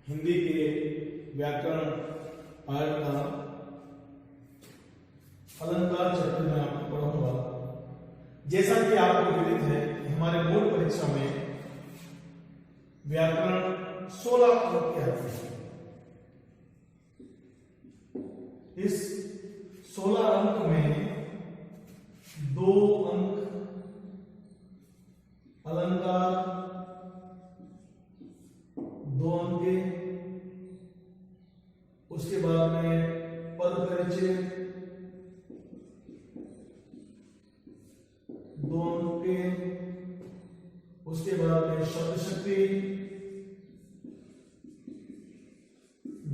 हिंदी के व्याकरण पाठ का अलंकार चैप्टर में आपको पढ़ाऊंगा। जैसा कि आपको विदित है कि हमारे बोर्ड परीक्षा में व्याकरण 16 अंक के आते हैं। इस 16 अंक में 2 अंक अलंकार, 2 अंक उसके बाद में पद परिचय, 2 अंक उसके बाद में शब्द शक्ति,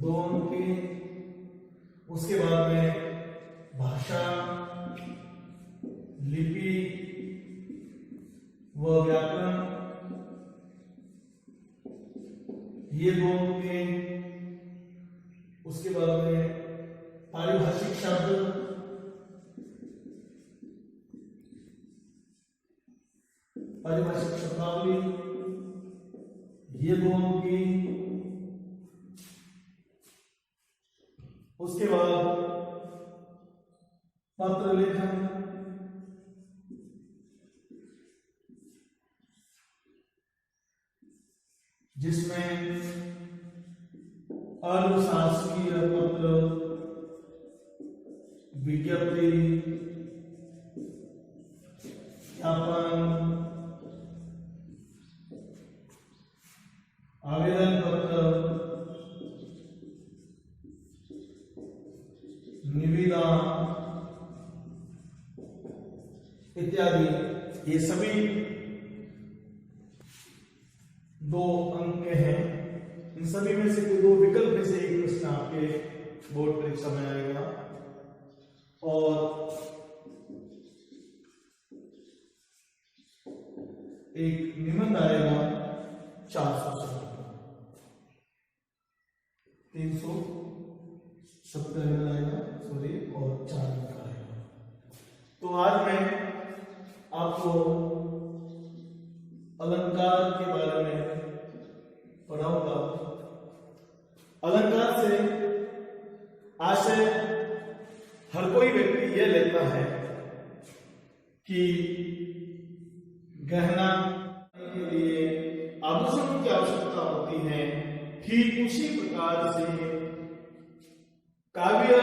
2 अंक उसके बाद में भाषा, लिपि व व्याकरण, ये 2 अंक। उसके बाद में पारिभाषिक शब्द, पारिभाषिक शब्दावली, ये 2 अंक। उसके बाद पत्र लेखन, जिसमें अनुशासकीय पत्र, विज्ञप्ति, ज्ञापन, आवेदन पत्र, निविदा इत्यादि, ये सभी 2 अंक हैं। इन सभी में से कोई 2 विकल्प में से एक प्रश्न आपके बोर्ड परीक्षा में आएगा और एक निबंध आएगा 400 शब्द, 370 आएगा सॉरी, और 4 अंक आएगा। तो आज मैं आपको अलंकार के बारे में पढ़ाऊंगा। अलंकार से आशय हर कोई व्यक्ति यह लेता है कि गहना के लिए आभूषण की आवश्यकता होती है। ठीक उसी प्रकार से काव्य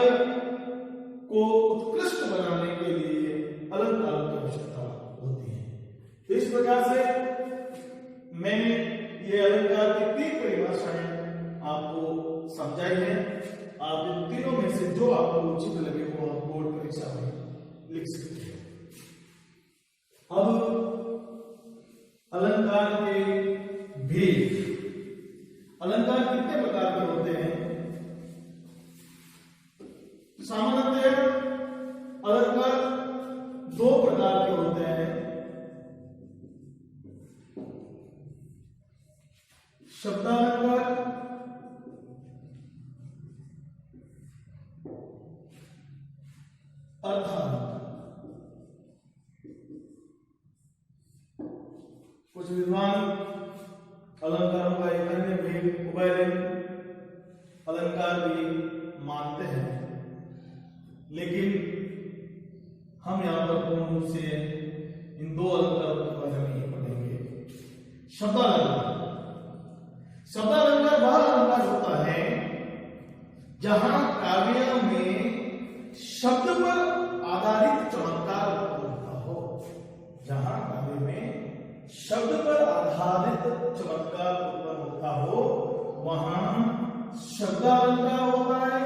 को उत्कृष्ट बनाने के लिए अलंकार की आवश्यकता होती है। तो इस प्रकार से मैंने ये अलंकार की 3 परिभाषाएं आपको समझाई है। आप इन तीनों में से जो आपको उचित लगे वो आप बोर्ड परीक्षा में लिख सकते हैं। अब अलंकार के भेद, अलंकार कितने प्रकार के होते हैं? सामान्यतः अलंकार 2 प्रकार के होते हैं। शब्दालंकार अर्थालंकार। कुछ विद्वान अलंकारों का एक अन्य भेद उभयलिंग अलंकार भी मानते हैं, लेकिन हम यहां पर पूर्ण रूप से इन 2 अलंकारों के बारे में ही पढ़ेंगे। शब्दालंकार, शब्दालंकार वह अलंकार होता है जहां काव्य में शब्द पर आधारित चमत्कार उत्पन्न होता हो। जहां काव्य में शब्द पर आधारित चमत्कार उत्पन्न होता हो वहां शब्दालंकार होता है,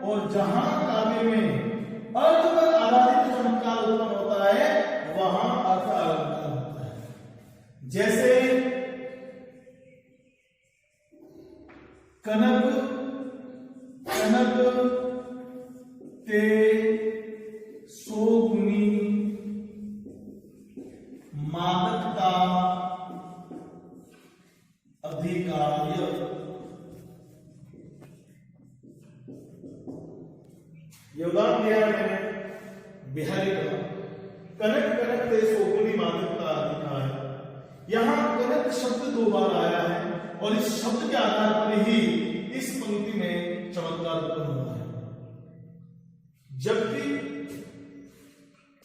और जहां काव्य में अर्थ पर आधारित चमत्कार उत्पन्न होता है वहां अर्थ अलंकार होता है। जैसे कनक कनक ते सोगुनी मादकता अधिकार्य। ये उदाहरण दिया है मैंने बिहारी का, कनक कनक ते सोगुनी मादकता अधिकार्य। यहां कनक शब्द 2 बार आया है और इस शब्द के आधार पर ही जबकि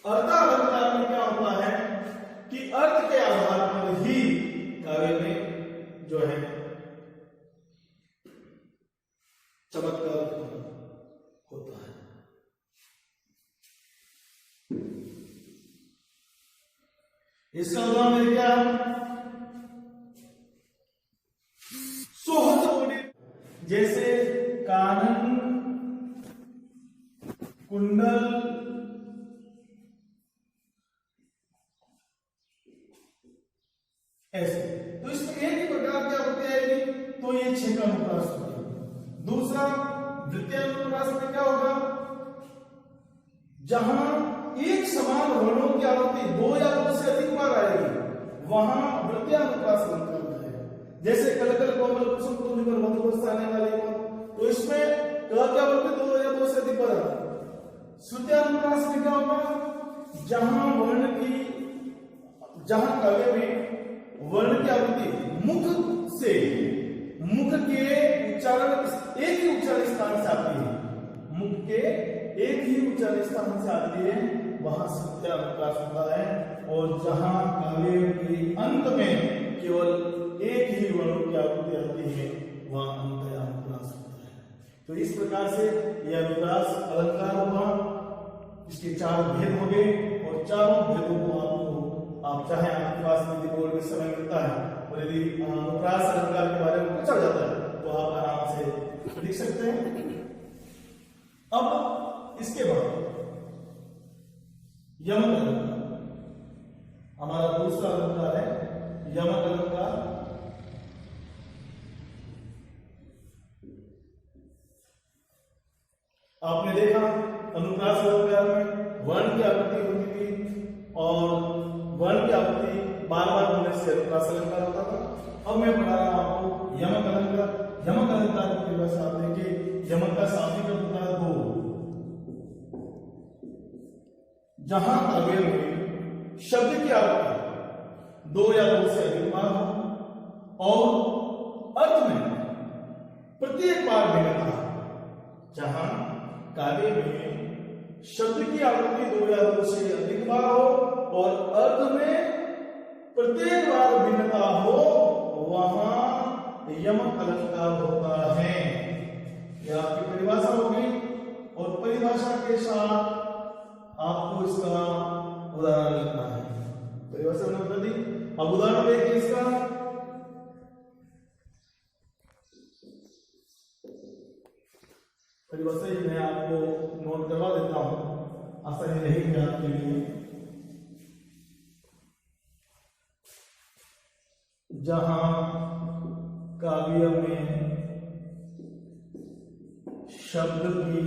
अर्धालंकार में क्या होता है कि अर्थ के आधार पर ही काव्य में जो है चमत्कार होता है। इसका उदाहरण क्या सोहत, जैसे कानन, कुंडल, ऐसे। तो इसमें एक ही प्रकार की आवृत्ति आएगी, तो ये 6 का अनुप्रास होगा। दूसरा द्वितीय अनुप्रास में क्या होगा, जहां एक समान वर्णों की आवृत्ति 2 या 2 से अधिक बार आएगी, वहां वृत्तीय अनुप्रास अलंकार होता है। जैसे कलकल कोमल कुसुम कुंज पर मधुर बरसाने वाले को, तो इसमें क की आवृत्ति 2 या 2 से अधिक बार आती है। श्रुति अनुप्रास में क्या होगा, जहां काव्य में वर्ण की आवृत्ति मुख के उच्चारण एक ही उच्चारण स्थान से आती है, मुख के एक ही उच्चारण स्थान से आती है, वहां सत्य अनुप्रास होता है। और जहां काव्य के अंत में केवल एक ही वर्ण की आवृत्ति आती है, वहां अंत अनुप्रास होता है। तो इस प्रकार से यह अनुप्रास अलंकार हुआ। इसके 4 भेद हो गए, और चारों भेदों को आप चाहे आपके पास यदि बोर्ड में समय मिलता है और यदि अनुप्रास अलंकार के बारे में पूछा जाता है तो आप आराम से लिख सकते हैं। अब इसके बाद यमक अलंकार, हमारा दूसरा अलंकार है यमक अलंकार। आपने देखा अनुप्रास अलंकार में वर्ण की आवृत्ति होती थी, और वर्ण की आवृत्ति बार बार होने से अनुप्रास अलंकार होता था। अब मैं पढ़ा रहा हूं आपको यमक अलंकार। यमक अलंकार की परिभाषा आप देखिए, यमक का शाब्दिक अर्थ होता है 2। जहां काव्य में शब्द की आवृत्ति 2 या 2 से अधिक बार हो, और अर्थ में प्रत्येक बार भिन्नता। जहां काव्य में शब्द की आवृत्ति 2 या 2 से अधिक बार हो और अर्थ में प्रत्येक बार भिन्नता हो, वहां यमक अलंकार होता है। यह आपकी परिभाषा होगी, और परिभाषा के साथ आपको इसका उदाहरण लिखना है। परिभाषा ने बता दी, अब उदाहरण देखिए इसका। परिभाषा ही मैं आपको नोट करवा देता हूं, आसानी रहेगी आपके लिए। जहां काव्य में शब्द की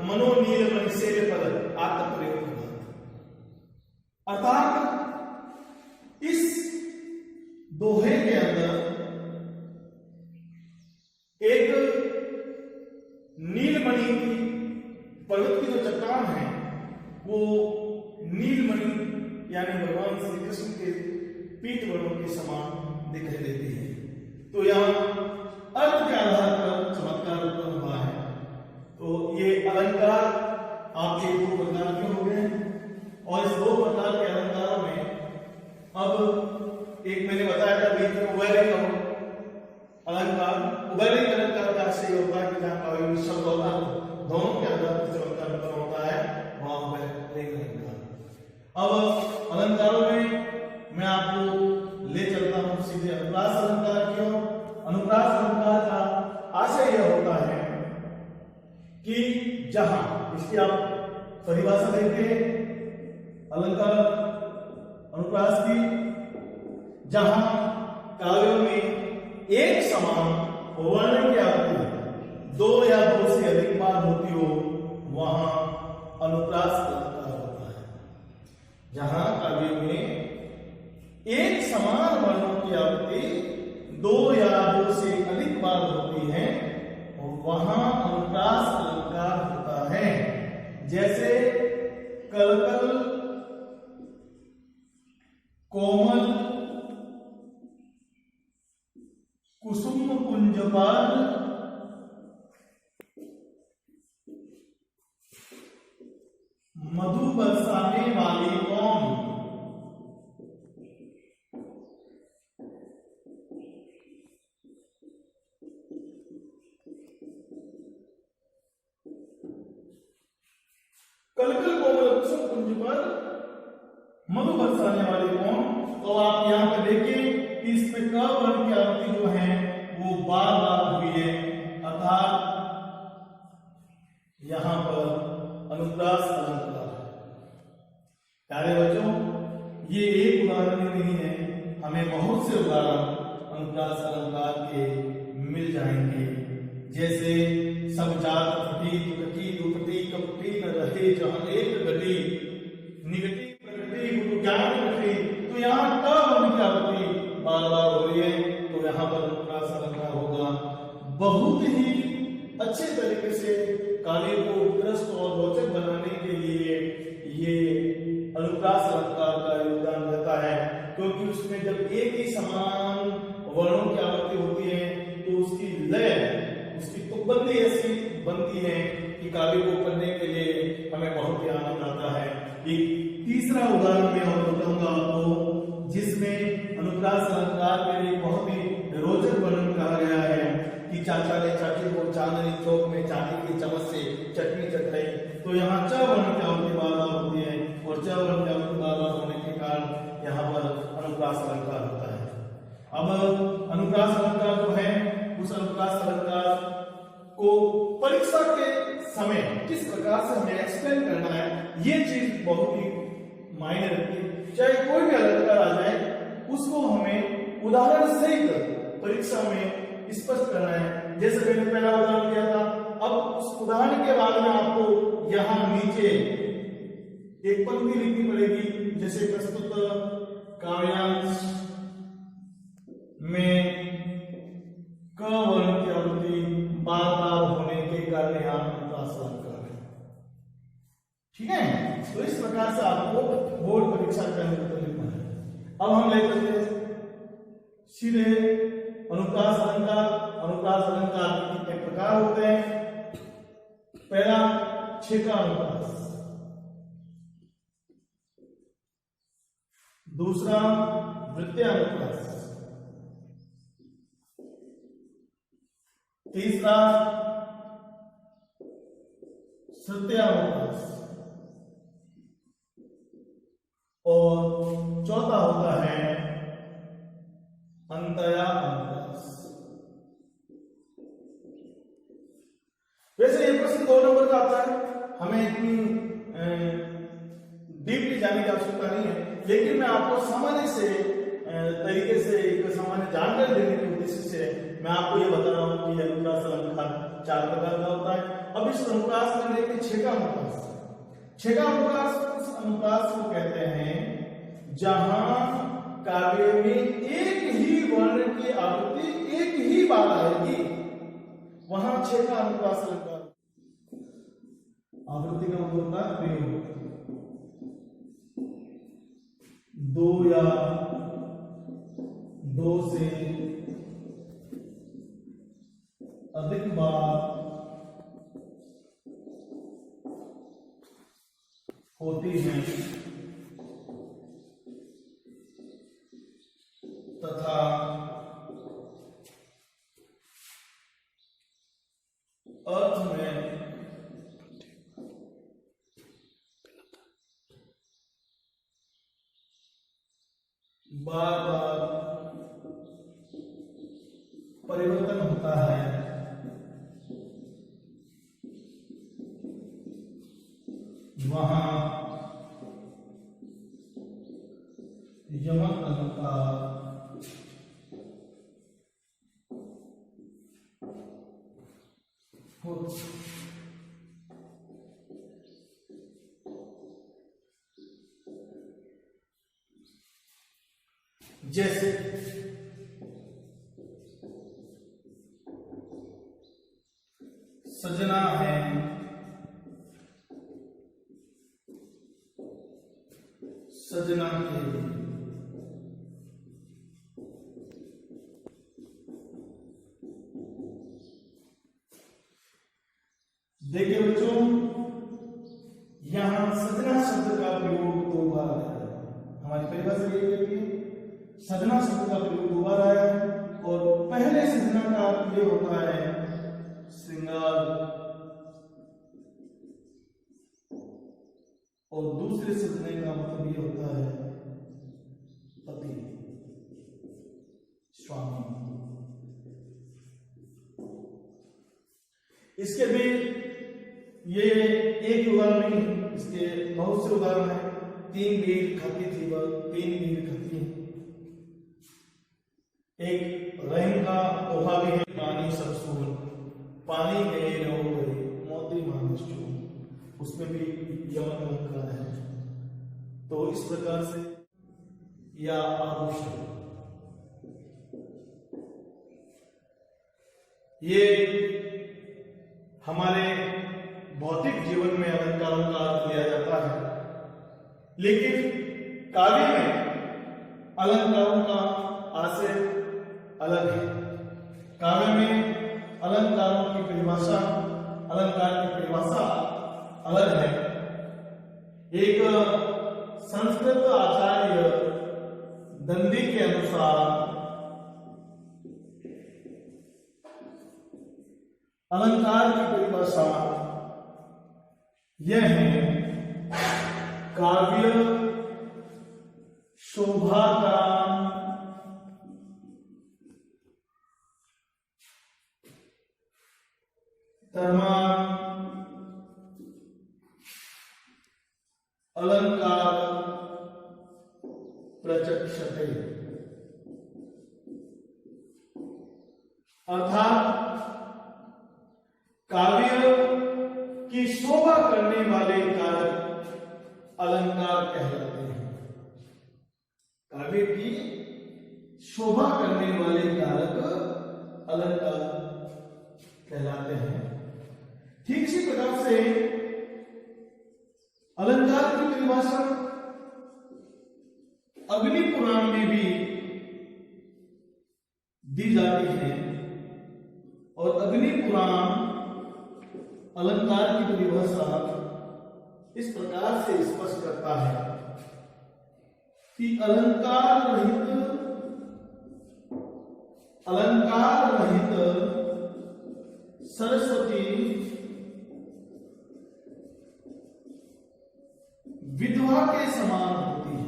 मनोनीलमणि से पद आत्म प्रयोग, अर्थात इस दोहे के अंदर एक नीलमणि की, पर्वत की जो चट्टान है वो नीलमणि यानी भगवान श्री कृष्ण के पीठ वर्णों के समान दिखाई देती है। तो यहां अर्थ के आधार पर चमत्कार उत्पन्न हुआ है। तो ये अलंकार आपके 2 प्रकार के हो गए, और इस 2 प्रकार के अलंकारों में अब एक मैंने बताया था बीच में उभयलिंग अलंकार। उभयलिंग अलंकार का आशय होता है कि जहां काव्य में शब्द और अर्थ दोनों के आधार पर चमत्कार उत्पन्न होता है, वहां उभयलिंग अलंकार। अब अलंकारों में मैं आपको ले चलता हूं सीधे अनुप्रास अलंकार की ओर। अनुप्रास अलंकार का आशय यह होता है कि जहां, इसकी आप परिभाषा देखिए अलंकार अनुप्रास की, जहां काव्यों में एक समान वर्ण की आवृत्ति 2 या 2 से अधिक बार होती हो, वहां अनुप्रास अलंकार होता है। जहां काव्य में एक समान वर्णों की आवृत्ति 2 या 2 से अधिक बार होती है, वहां अनुप्रास अलंकार होता है। जैसे कलकल, कोमल, कुसुम कुंज पर कुंज पर मधु बरसाने वाले कौन। तो आप यहाँ पर देखिए कि इसमें क वर्ण की आवृत्ति जो है वो बार बार हुई है, अर्थात यहाँ पर अनुप्रास अलंकार है। प्यारे बच्चों, ये एक उदाहरण नहीं है, हमें बहुत से उदाहरण अनुप्रास अलंकार के मिल जाएंगे। जैसे सब जात फटी दुकटी दुपटी कपटी न रहे जहां एक घटी निगटी प्रगति गुरु ज्ञान घटी। तो यहाँ क वर्ण की आवृत्ति बार बार हो रही है, तो यहाँ पर अनुप्रास अलंकार होगा। बहुत ही अच्छे तरीके से काव्य को उत्कृष्ट और रोचक बनाने के लिए ये अनुप्रास अलंकार का योगदान रहता है, क्योंकि उसमें जब एक ही समान वर्णों की आवृत्ति होती है तो उसकी लय, उसकी तुकबंदी ऐसी बनती है कि काव्य को पढ़ने के लिए हमें बहुत ही आनंद आता है। एक तीसरा उदाहरण मैं और बताऊंगा आपको, जिसमें अनुप्रास अलंकार के लिए बहुत ही रोचक वर्णन कहा गया है कि चाचा ने चाची को चांदनी चौक में चांदी की चम्मच से चटनी चटाई। तो यहाँ च वर्ण की आवृत्ति बार बार होती है और च वर्ण की आवृत्ति बार बार होने के कारण यहाँ पर अनुप्रास अलंकार होता है। अब अनुप्रास अलंकार जो है, उस अनुप्रास अलंकार को परीक्षा के समय किस प्रकार से हमें एक्सप्लेन करना है, ये चीज बहुत ही मायने रखती है। चाहे कोई भी अलंकार आ जाए, उसको हमें उदाहरण सहित परीक्षा में स्पष्ट करना है। जैसे मैंने पहला उदाहरण दिया था, अब उस उदाहरण के बाद में आपको यहाँ नीचे एक पंक्ति लिखनी पड़ेगी। जैसे प्रस्तुत काव्यांश में क वर्ण की आवृत्ति बार बार होने के कारण यहाँ अनुप्रास अलंकार है। ठीक है, तो इस प्रकार से आपको बोर्ड परीक्षा का उत्तर लिखना है। अब हम ले चलते हैं सीधे अनुप्रास अलंकार। अनुप्रास अलंकार के कितने प्रकार होते हैं। पहला छेका अनुप्रास, दूसरा वृत्तीय अनुप्रास, तीसरा श्रुतीय अनुप्रास और चौथा होता है अंतया अनुप्रास। वैसे ये प्रश्न 2 नंबर का आता है, हमें इतनी डीपली जाने की आवश्यकता नहीं है, लेकिन मैं आपको सामान्य से तरीके से एक सामान्य जानकारी देने के उद्देश्य से मैं आपको ये बता रहा हूं कि अनुप्रास अलंकार 4 प्रकार का होता है। अब इस अनुप्रास में देखिए छेका अनुप्रास। छेका अनुप्रास उस अनुप्रास को कहते हैं जहां काव्य में एक ही वर्ण की आवृत्ति एक ही बार आएगी, वहां छेका अनुप्रास अलंकार। आवृत्ति का मतलब होता है प्रयोग, 2 या 2 से अधिक बार होती है तथा अर्थ में बार बार परिवर्तन होता है, वहां यमक अनुपात जैसे सजना है, सजना के देखिए बच्चों, यहां सजना शब्द का प्रयोग 2 बार आया है। हमारी परिभाषा ये कहती है सजना शब्द का प्रयोग 2 बार आया है, और पहले सजना का अर्थ ये होता है श्रृंगार और दूसरे मतलब ये होता है पति, स्वामी। इसके भी ये एक उदाहरण नहीं, इसके बहुत से उदाहरण हैं। 3 वीर खती थी, वह 3 वीर खती। एक रहीम का दोहा भी है, पानी सरसूल, पानी गए रहो गए मोती मानस चूर। उसमें भी यमन अलंकार है। तो इस प्रकार से या आभूषण, ये हमारे भौतिक जीवन में अलंकारों का अर्थ लिया जाता है, लेकिन काव्य में अलंकारों का आशय अलग है। काव्य में अलंकारों की परिभाषा, अलंकार की परिभाषा अलग है। एक संस्कृत आचार्य दंडी के अनुसार अलंकार की परिभाषा यह है, काव्य शोभा का धर्मान अलंकार प्रचक्षते, अर्थात काव्य की शोभा करने वाले कारक अलंकार कहलाते हैं। काव्य की शोभा करने वाले कारक अलंकार कहलाते हैं। ठीक इसी प्रकार से अलंकार की परिभाषा अग्नि पुराण में भी दी जाती है, और अग्नि पुराण अलंकार की परिभाषा इस प्रकार से स्पष्ट करता है कि अलंकार रहित सरस्वती विधवा के समान होती है।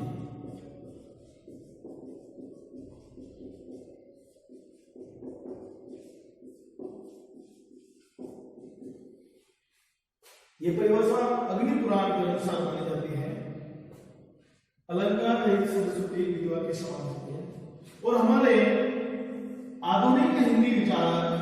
ये परिभाषा अग्नि पुराण के अनुसार मानी जाती है। अलंकार रहित सरस्वती विधवा के समान होती है। और हमारे आधुनिक हिंदी विचारक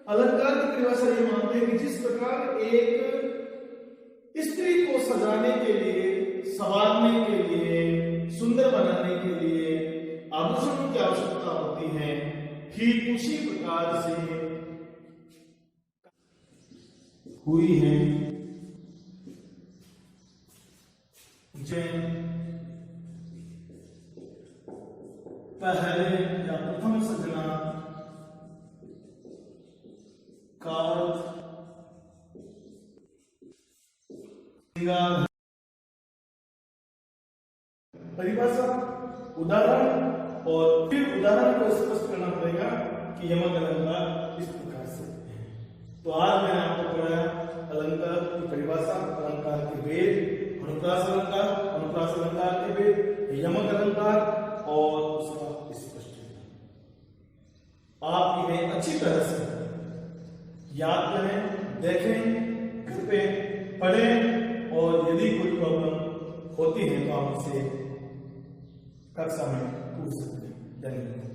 अलंकार की परिभाषा ये मानते हैं कि जिस प्रकार एक स्त्री को सजाने के लिए, संवारने के लिए, सुंदर बनाने के लिए आभूषणों की आवश्यकता होती है, ठीक उसी प्रकार से हुई है। पहले या प्रथम सजना का परिभाषा, उदाहरण, और फिर उदाहरण को स्पष्ट करना पड़ेगा कि यमक अलंकार इस प्रकार से है। तो आज मैंने आपको पढ़ाया अलंकार की परिभाषा, अलंकार के वेद, अनुप्रास अलंकार, अनुप्रास अलंकार के वेद, यमक अलंकार और उसका स्पष्टीकरण। आप इन्हें अच्छी तरह से याद करें, देखें, घर पे पढ़ें, और यदि कोई प्रॉब्लम होती है तो आप उसे कक्षा में पूछ सकते हैं। धन्यवाद।